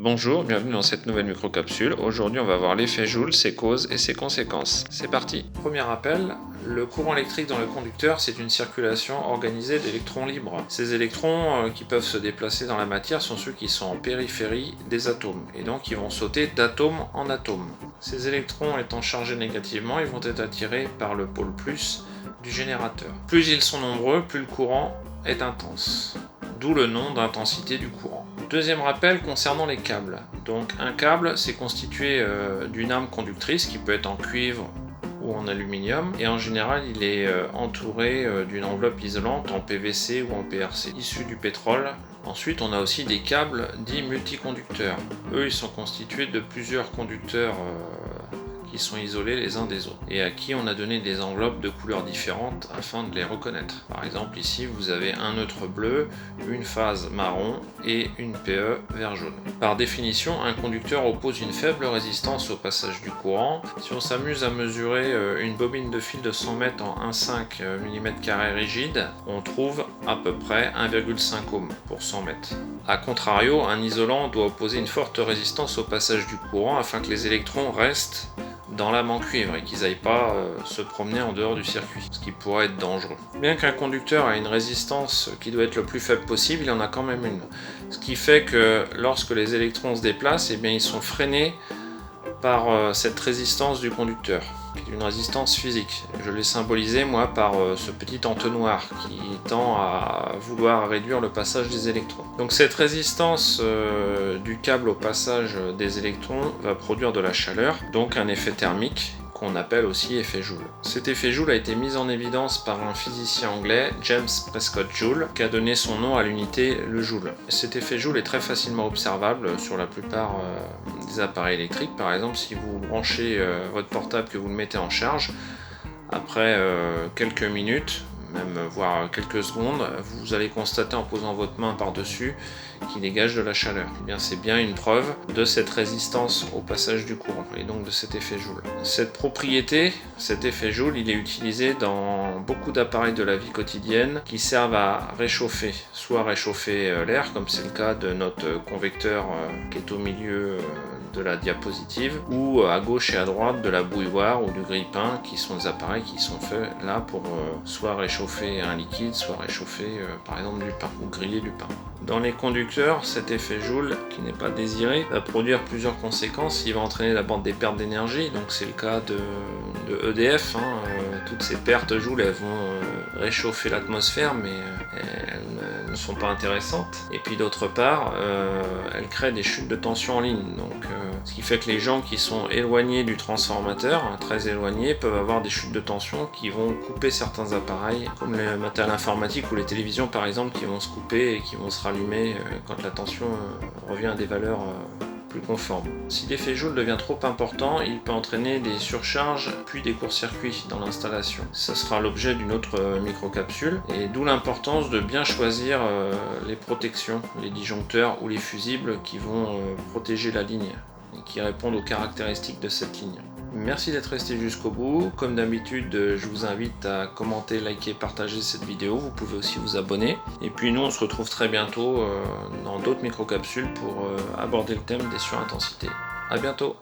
Bonjour, bienvenue dans cette nouvelle microcapsule. Aujourd'hui, on va voir l'effet Joule, ses causes et ses conséquences. C'est parti. Premier rappel, le courant électrique dans le conducteur, c'est une circulation organisée d'électrons libres. Ces électrons qui peuvent se déplacer dans la matière sont ceux qui sont en périphérie des atomes, et donc ils vont sauter d'atome en atome. Ces électrons étant chargés négativement, ils vont être attirés par le pôle plus du générateur. Plus ils sont nombreux, plus le courant est intense. D'où le nom d'intensité du courant. Deuxième rappel concernant les câbles. Donc un câble, c'est constitué d'une arme conductrice qui peut être en cuivre ou en aluminium, et en général il est entouré d'une enveloppe isolante en PVC ou en PRC, issue du pétrole. Ensuite on a aussi des câbles dits multiconducteurs. Eux ils sont constitués de plusieurs conducteurs qui sont isolés les uns des autres, et à qui on a donné des enveloppes de couleurs différentes afin de les reconnaître. Par exemple ici vous avez un neutre bleu, une phase marron et une PE vert jaune. Par définition, un conducteur oppose une faible résistance au passage du courant. Si on s'amuse à mesurer une bobine de fil de 100 mètres en 1,5 mm² rigide, on trouve à peu près 1,5 ohm pour 100 mètres. A contrario, un isolant doit opposer une forte résistance au passage du courant afin que les électrons restent dans lame en cuivre et qu'ils n'aillent pas se promener en dehors du circuit, ce qui pourrait être dangereux. Bien qu'un conducteur ait une résistance qui doit être le plus faible possible, il en a quand même une. Ce qui fait que lorsque les électrons se déplacent, eh bien, ils sont freinés par cette résistance du conducteur, qui est une résistance physique. Je l'ai symbolisé moi par ce petit entonnoir qui tend à vouloir réduire le passage des électrons. Donc cette résistance du câble au passage des électrons va produire de la chaleur, donc un effet thermique qu'on appelle aussi effet Joule. Cet effet Joule a été mis en évidence par un physicien anglais, James Prescott Joule, qui a donné son nom à l'unité le Joule. Cet effet Joule est très facilement observable sur la plupart des appareils électriques. Par exemple, si vous branchez votre portable, que vous le mettez en charge, après quelques minutes, même voire quelques secondes, vous allez constater en posant votre main par-dessus qu'il dégage de la chaleur. Eh bien, c'est bien une preuve de cette résistance au passage du courant et donc de cet effet Joule. Cette propriété, cet effet Joule, il est utilisé dans beaucoup d'appareils de la vie quotidienne qui servent à réchauffer, soit réchauffer l'air, comme c'est le cas de notre convecteur qui est au milieu de la diapositive, ou à gauche et à droite de la bouilloire ou du grille-pain, qui sont des appareils qui sont faits là pour soit réchauffer un liquide, soit réchauffer par exemple du pain, ou griller du pain. Dans les conducteurs, cet effet Joule, qui n'est pas désiré, va produire plusieurs conséquences. Il va entraîner d'abord des pertes d'énergie, donc c'est le cas de EDF. Toutes ces pertes Joule, elles vont réchauffer l'atmosphère, mais elles ne sont pas intéressantes. Et puis d'autre part, elles créent des chutes de tension en ligne, donc ce qui fait que les gens qui sont éloignés du transformateur, très éloignés, peuvent avoir des chutes de tension qui vont couper certains appareils, comme le matériel informatique ou les télévisions par exemple, qui vont se couper et qui vont se rallumer quand la tension revient à des valeurs plus conformes. Si l'effet Joule devient trop important, il peut entraîner des surcharges puis des courts-circuits dans l'installation. Ce sera l'objet d'une autre microcapsule, et d'où l'importance de bien choisir les protections, les disjoncteurs ou les fusibles qui vont protéger la ligne et qui répondent aux caractéristiques de cette ligne. Merci d'être resté jusqu'au bout. Comme d'habitude, je vous invite à commenter, liker, partager cette vidéo. Vous pouvez aussi vous abonner. Et puis nous, on se retrouve très bientôt dans d'autres microcapsules pour aborder le thème des surintensités. À bientôt.